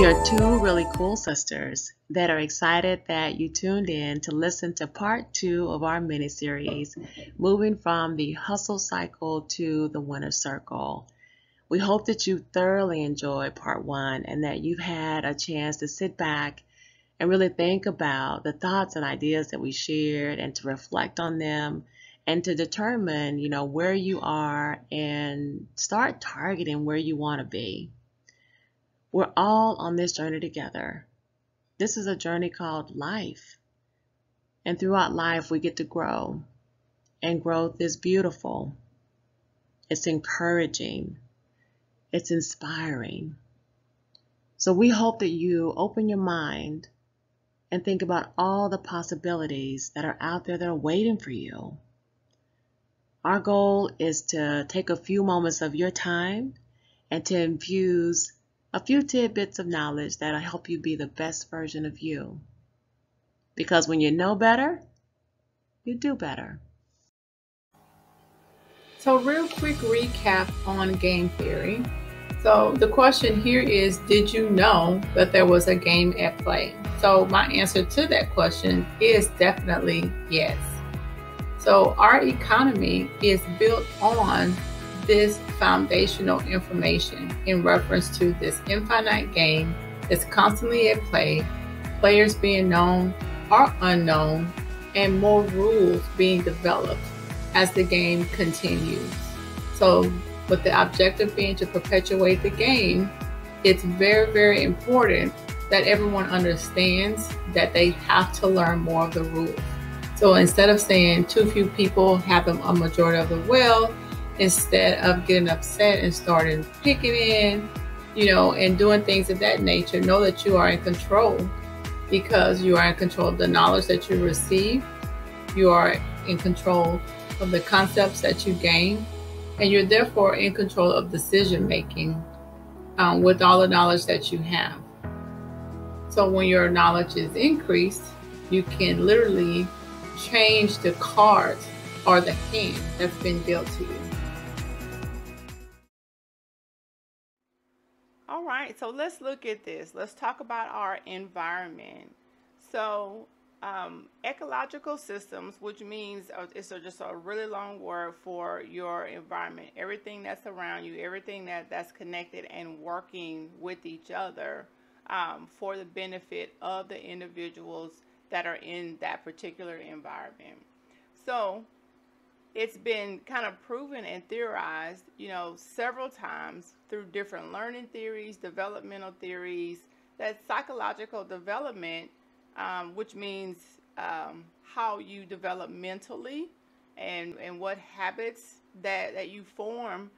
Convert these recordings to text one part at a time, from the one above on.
We are two really cool sisters that are excited that you tuned in to listen to part 2 of our mini-series, moving from the hustle cycle to the winner's circle. We hope that you thoroughly enjoyed part 1 and that you've had a chance to sit back and really think about the thoughts and ideas that we shared and to reflect on them and to determine, where you are and start targeting where you want to be. We're all on this journey together. This is a journey called life. And throughout life, we get to grow. And growth is beautiful. It's encouraging. It's inspiring. So we hope that you open your mind and think about all the possibilities that are out there that are waiting for you. Our goal is to take a few moments of your time and to infuse a few tidbits of knowledge that'll help you be the best version of you. Because when you know better, you do better. So real quick recap on game theory. So the question here is, did you know that there was a game at play? So my answer to that question is definitely yes. So our economy is built on this foundational information in reference to this infinite game that's constantly at play, players being known or unknown, and more rules being developed as the game continues. So with the objective being to perpetuate the game, it's very, very important that everyone understands that they have to learn more of the rules. So instead of saying too few people have a majority of the wealth, instead of getting upset and starting picking in, and doing things of that nature, know that you are in control, because you are in control of the knowledge that you receive. You are in control of the concepts that you gain, and you're therefore in control of decision making with all the knowledge that you have. So when your knowledge is increased, you can literally change the cards or the hand that's been dealt to you. All right, so let's look at this. Let's talk about our environment. So ecological systems, which means it's just a really long word for your environment, everything that's around you, everything that's connected and working with each other for the benefit of the individuals that are in that particular environment. So it's been kind of proven and theorized, several times through different learning theories, developmental theories, that psychological development, which means how you develop mentally and what habits that you form,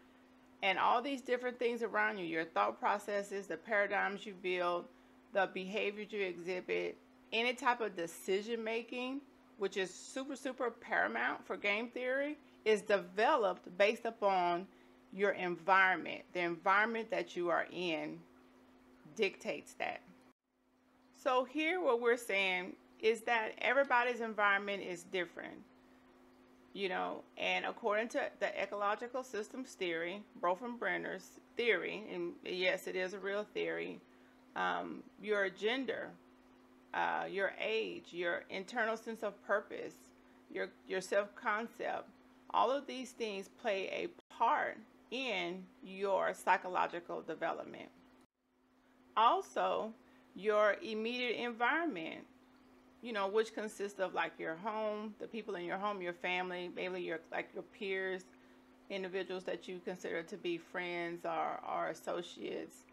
and all these different things around you, your thought processes, the paradigms you build, the behaviors you exhibit, any type of decision making, which is super, super paramount for game theory, is developed based upon your environment. The environment that you are in dictates that. So here what we're saying is that everybody's environment is different, and according to the ecological systems theory, Brenner's theory, and yes, it is a real theory, your gender, your age, your internal sense of purpose, your self-concept, all of these things play a part in your psychological development. Also, your immediate environment, which consists of like your home, the people in your home, your family, maybe your peers, individuals that you consider to be friends or associates,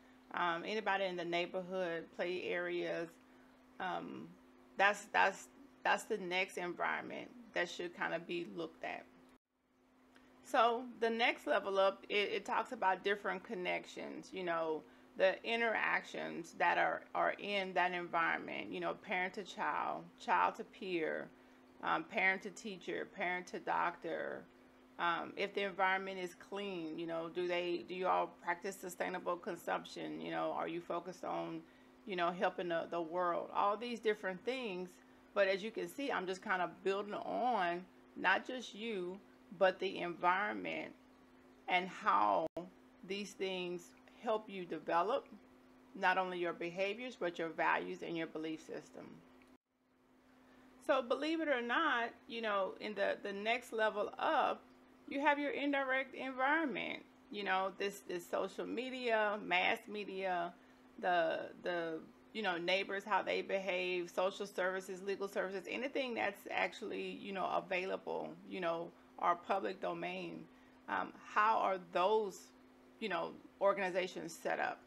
anybody in the neighborhood, play areas. That's the next environment that should kind of be looked at. So the next level up, it talks about different connections, the interactions that are in that environment, parent to child, child to peer, parent to teacher, parent to doctor. If the environment is clean, do you all practice sustainable consumption? Are you focused on helping the world, all these different things. But as you can see, I'm just kind of building on not just you, but the environment and how these things help you develop not only your behaviors, but your values and your belief system. So believe it or not, in the next level up, you have your indirect environment. This social media, mass media, the neighbors, how they behave, social services, legal services, anything that's actually available, our public domain. How are those organizations set up?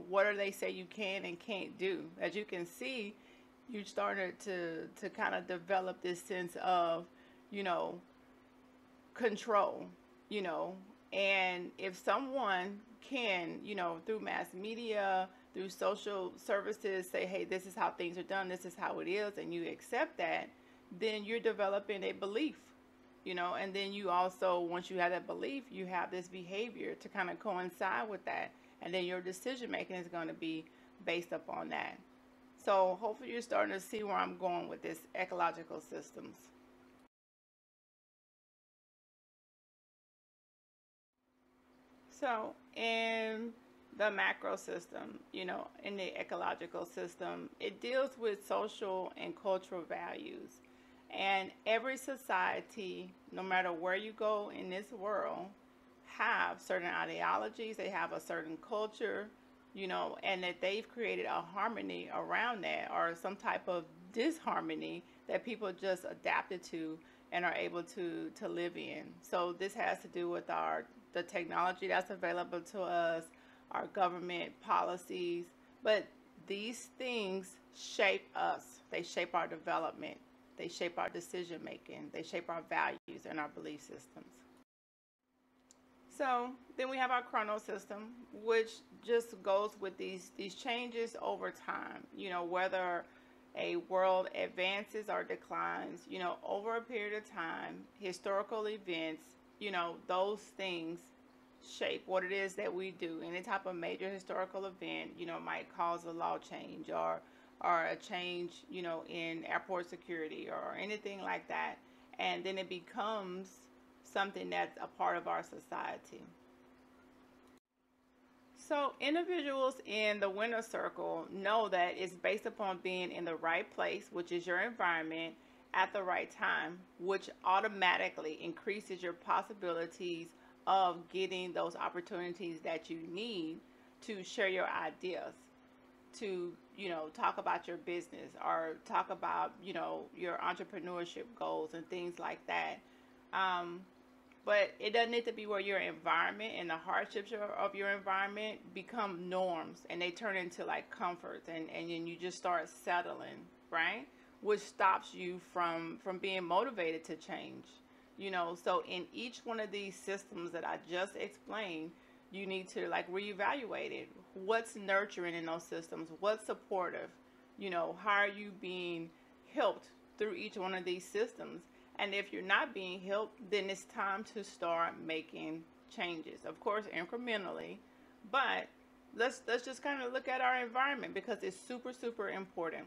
What do they say you can and can't do? As you can see, you started to kind of develop this sense of, you know, control, you know, and if someone can, through mass media, through social services, say, hey, this is how things are done, this is how it is, and you accept that, then you're developing a belief, and then you also, once you have that belief, you have this behavior to kind of coincide with that, and then your decision making is going to be based upon that. So hopefully you're starting to see where I'm going with this ecological systems. So in the macro system, in the ecological system, it deals with social and cultural values. And every society, no matter where you go in this world, have certain ideologies, they have a certain culture, and that they've created a harmony around that or some type of disharmony that people just adapted to and are able to live in. So this has to do with the technology that's available to us, our government policies, but these things shape us. They shape our development. They shape our decision making. They shape our values and our belief systems. So then we have our chrono system, which just goes with these changes over time. Whether a world advances or declines, over a period of time, historical events, those things shape what it is that we do. Any type of major historical event, might cause a law change or a change, in airport security or anything like that. And then it becomes something that's a part of our society. So individuals in the winner circle know that it's based upon being in the right place, which is your environment, at the right time, which automatically increases your possibilities of getting those opportunities that you need to share your ideas, to talk about your business or talk about your entrepreneurship goals and things like that. um, but it doesn't need to be where your environment and the hardships of your environment become norms and they turn into like comforts, and then you just start settling, right? Which stops you from being motivated to change. So in each one of these systems that I just explained, you need to like reevaluate it. What's nurturing in those systems? What's supportive? How are you being helped through each one of these systems? And if you're not being helped, then it's time to start making changes. Of course, incrementally, but let's just kind of look at our environment because it's super, super important.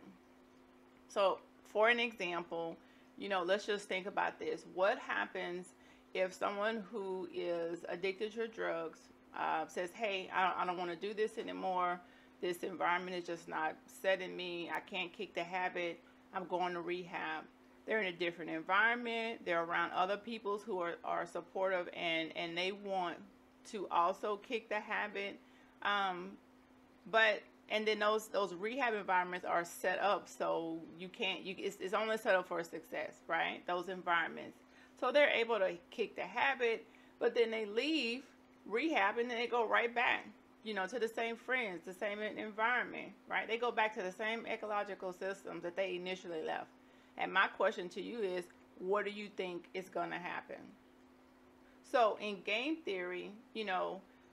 So, for an example, let's just think about this. What happens if someone who is addicted to drugs says, hey, I don't want to do this anymore. This environment is just not setting me. I can't kick the habit. I'm going to rehab. They're in a different environment. They're around other people who are supportive and they want to also kick the habit. But and then those rehab environments are set up so it's only set up for success, right? Those environments. So they're able to kick the habit, but then they leave rehab and then they go right back, to the same friends, the same environment, right? They go back to the same ecological systems that they initially left. And my question to you is, what do you think is going to happen? So in game theory,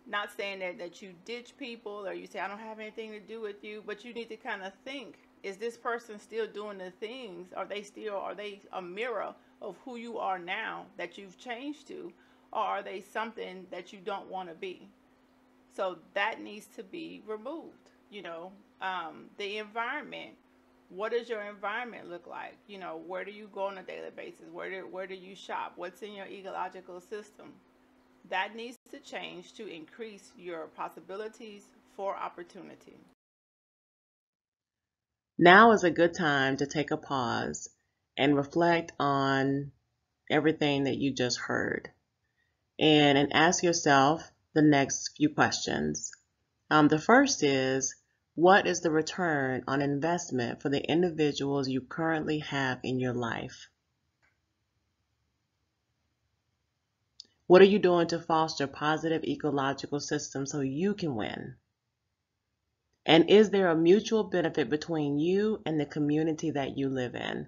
not saying that you ditch people or you say, I don't have anything to do with you, but you need to kind of think, is this person still doing the things? Are they a mirror of who you are now that you've changed to? Or are they something that you don't want to be? So that needs to be removed. The environment. What does your environment look like? Where do you go on a daily basis? Where do you shop? What's in your ecological system? That needs to change to increase your possibilities for opportunity. Now is a good time to take a pause and reflect on everything that you just heard and ask yourself the next few questions. The first is, what is the return on investment for the individuals you currently have in your life? What are you doing to foster positive ecological systems so you can win? And is there a mutual benefit between you and the community that you live in?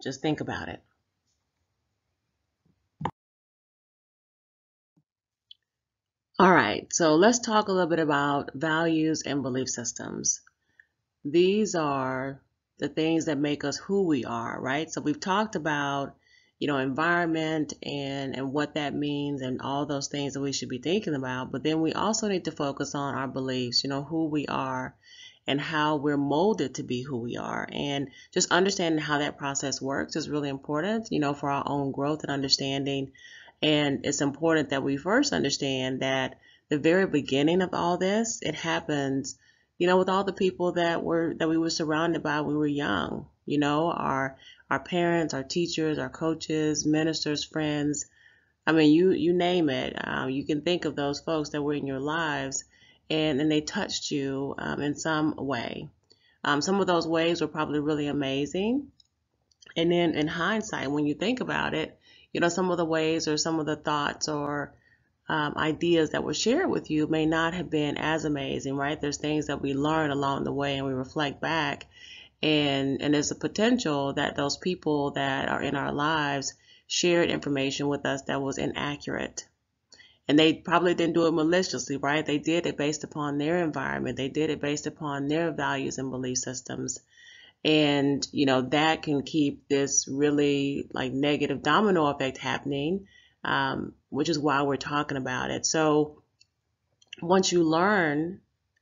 Just think about it. All right, so let's talk a little bit about values and belief systems. These are the things that make us who we are, right? So we've talked about, environment and what that means and all those things that we should be thinking about. But then we also need to focus on our beliefs, who we are and how we're molded to be who we are. And just understanding how that process works is really important, for our own growth and understanding. And it's important that we first understand that the very beginning of all this, it happens with all the people that we were surrounded by when we were young, our parents, our teachers, our coaches, ministers, friends. I mean, you name it. You can think of those folks that were in your lives, and they touched you in some way. Some of those ways were probably really amazing. And then in hindsight, when you think about it, some of the ways or some of the thoughts or ideas that were shared with you may not have been as amazing, right? There's things that we learn along the way and we reflect back, and there's a potential that those people that are in our lives shared information with us that was inaccurate. And they probably didn't do it maliciously, right? They did it based upon their environment. They did it based upon their values and belief systems. And, that can keep this really like negative domino effect happening, which is why we're talking about it. So once you learn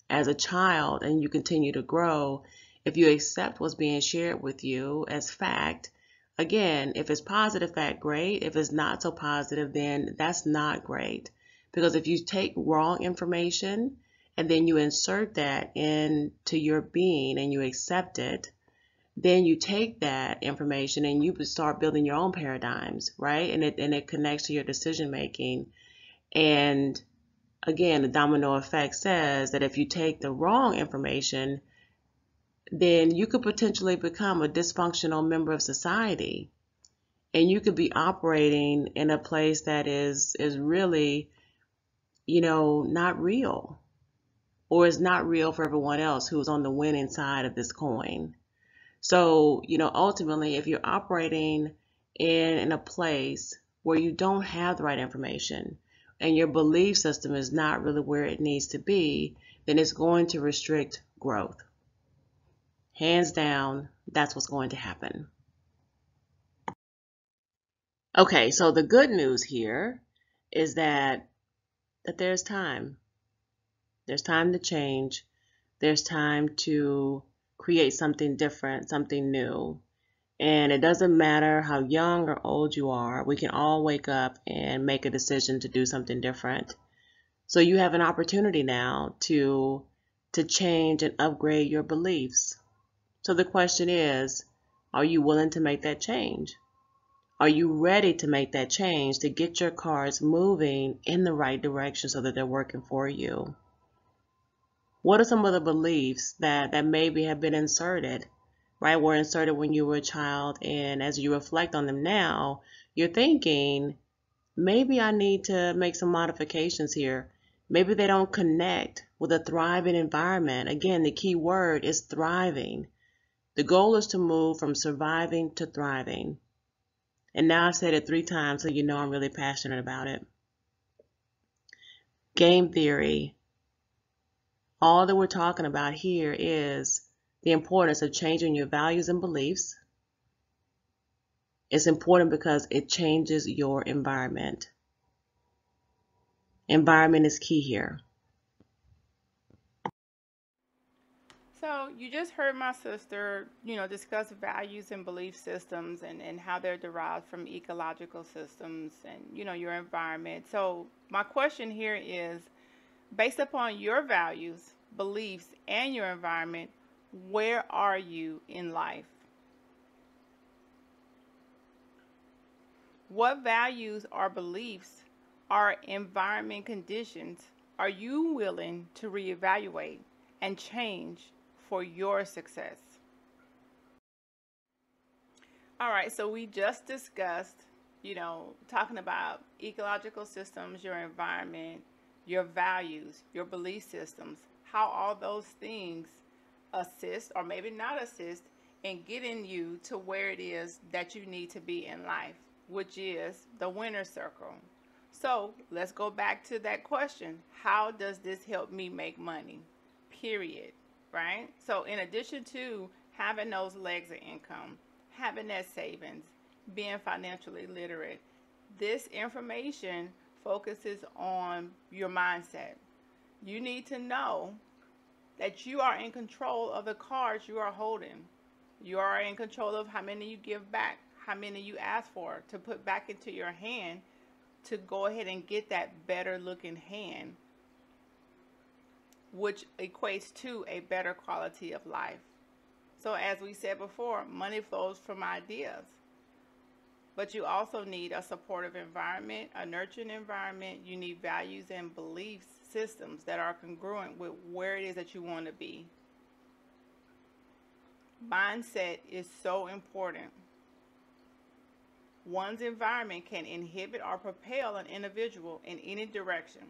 as a child and you continue to grow, if you accept what's being shared with you as fact, again, if it's positive fact, great. If it's not so positive, then that's not great. Because if you take wrong information and then you insert that into your being and you accept it, then you take that information and you start building your own paradigms, right? And it connects to your decision making. And again, the domino effect says that if you take the wrong information, then you could potentially become a dysfunctional member of society. And you could be operating in a place that is really, not real, or is not real for everyone else who's on the winning side of this coin. So, ultimately, if you're operating in a place where you don't have the right information and your belief system is not really where it needs to be, then it's going to restrict growth. Hands down, that's what's going to happen. Okay, so the good news here is that there's time. There's time to change. There's time to create something different, something new. And it doesn't matter how young or old you are, we can all wake up and make a decision to do something different. So you have an opportunity now to change and upgrade your beliefs. So the question is, are you willing to make that change? Are you ready to make that change to get your cards moving in the right direction so that they're working for you? What are some of the beliefs that maybe have been inserted, right? Were inserted when you were a child, and as you reflect on them now, you're thinking, maybe I need to make some modifications here. Maybe they don't connect with a thriving environment. Again, the key word is thriving. The goal is to move from surviving to thriving. And now I've said it 3 times, so you know I'm really passionate about it. Game theory. All that we're talking about here is the importance of changing your values and beliefs. It's important because it changes your environment. Environment is key here. So you just heard my sister, discuss values and belief systems and how they're derived from ecological systems and, your environment. So my question here is, based upon your values, beliefs, and your environment, Where are you in life? What values or beliefs or environment conditions are you willing to reevaluate and change for your success? All right, so we just discussed, talking about ecological systems, your environment, your values, your belief systems, how all those things assist or maybe not assist in getting you to where it is that you need to be in life, which is the winner circle. So let's go back to that question. How does this help me make money? Period. Right? So, in addition to having those legs of income, having that savings, being financially literate, this information focuses on your mindset. You need to know that you are in control of the cards you are holding. You are in control of how many you give back, how many you ask for to put back into your hand to go ahead and get that better looking hand, which equates to a better quality of life. So, as we said before, money flows from ideas, but you also need a supportive environment, a nurturing environment. You need values and belief systems that are congruent with where it is that you want to be. Mindset is so important. One's environment can inhibit or propel an individual in any direction.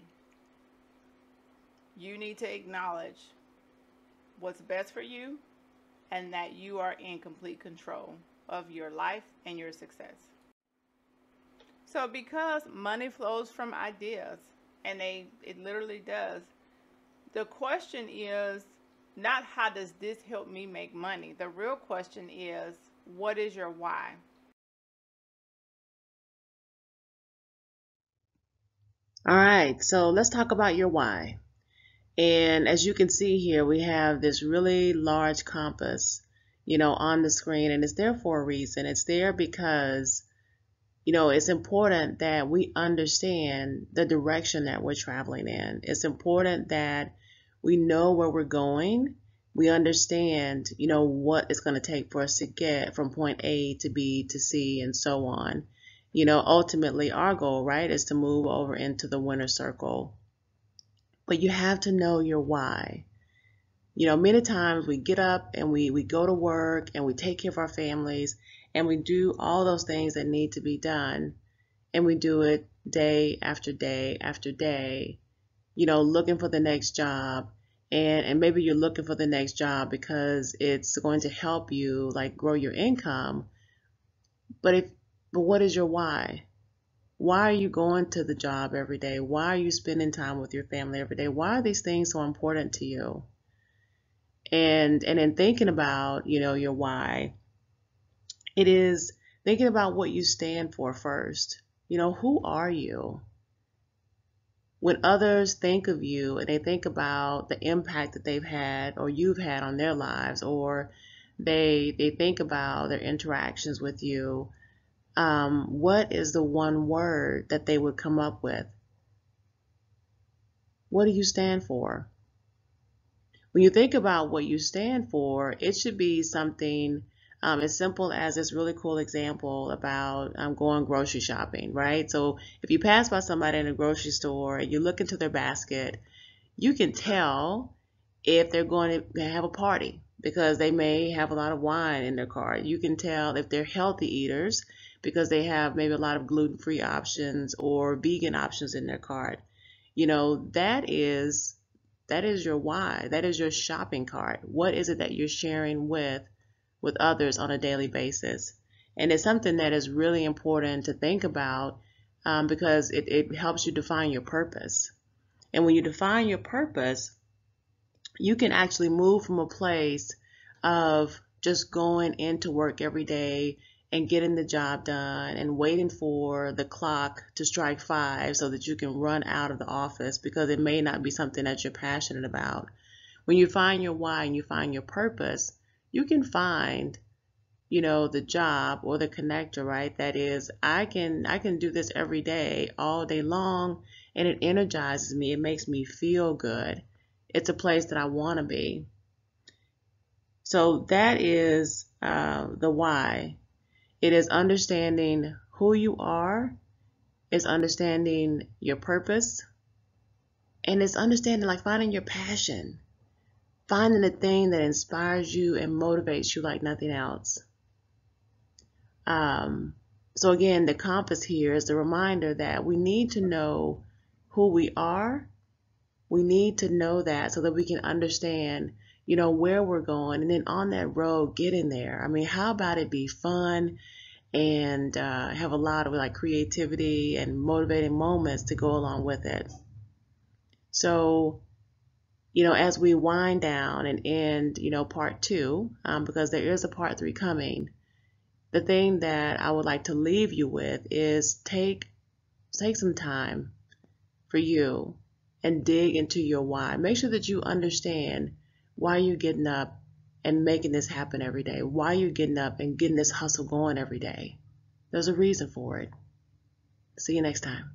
You need to acknowledge what's best for you and that you are in complete control of your life and your success. So because money flows from ideas, and it literally does, the question is not how does this help me make money? The real question is, what is your why? All right, so let's talk about your why. And as you can see here, we have this really large compass, on the screen, and it's there for a reason. It's there because, it's important that we understand the direction that we're traveling in. It's important that we know where we're going. We understand, what it's going to take for us to get from point A to B to C and so on. Ultimately our goal, right, is to move over into the winner circle. But you have to know your why. Many times we get up and we go to work and we take care of our families and we do all those things that need to be done. And we do it day after day after day, looking for the next job. And maybe you're looking for the next job because it's going to help you like grow your income. But what is your why? Why are you going to the job every day? Why are you spending time with your family every day? Why are these things so important to you? And in thinking about, your why, it is thinking about what you stand for first. Who are you? When others think of you and they think about the impact that they've had or you've had on their lives, or they think about their interactions with you, what is the one word that they would come up with? What do you stand for? When you think about what you stand for, it should be something as simple as this really cool example about going grocery shopping, right? So if you pass by somebody in a grocery store and you look into their basket, you can tell if they're going to have a party because they may have a lot of wine in their cart. You can tell if they're healthy eaters because they have maybe a lot of gluten-free options or vegan options in their cart. That is your why. That is your shopping cart. What is it that you're sharing with others on a daily basis? And it's something that is really important to think about because it helps you define your purpose. And when you define your purpose, you can actually move from a place of just going into work every day and getting the job done and waiting for the clock to strike 5 so that you can run out of the office because it may not be something that you're passionate about. When you find your why and you find your purpose, you can find, the job or the connector, right? That is, I can do this every day, all day long, and it energizes me. It makes me feel good. It's a place that I want to be. So that is the why. It is understanding who you are, it's understanding your purpose, and it's understanding, like, finding your passion, finding the thing that inspires you and motivates you like nothing else. Um, so again, the compass here is the reminder that we need to know who we are. We need to know that so that we can understand, where we're going, and then on that road, getting there. I mean, how about it be fun and have a lot of like creativity and motivating moments to go along with it. So, as we wind down and end, part two, because there is a part three coming, the thing that I would like to leave you with is take some time for you and dig into your why. Make sure that you understand why you're getting up and making this happen every day, why you're getting up and getting this hustle going every day. There's a reason for it. See you next time.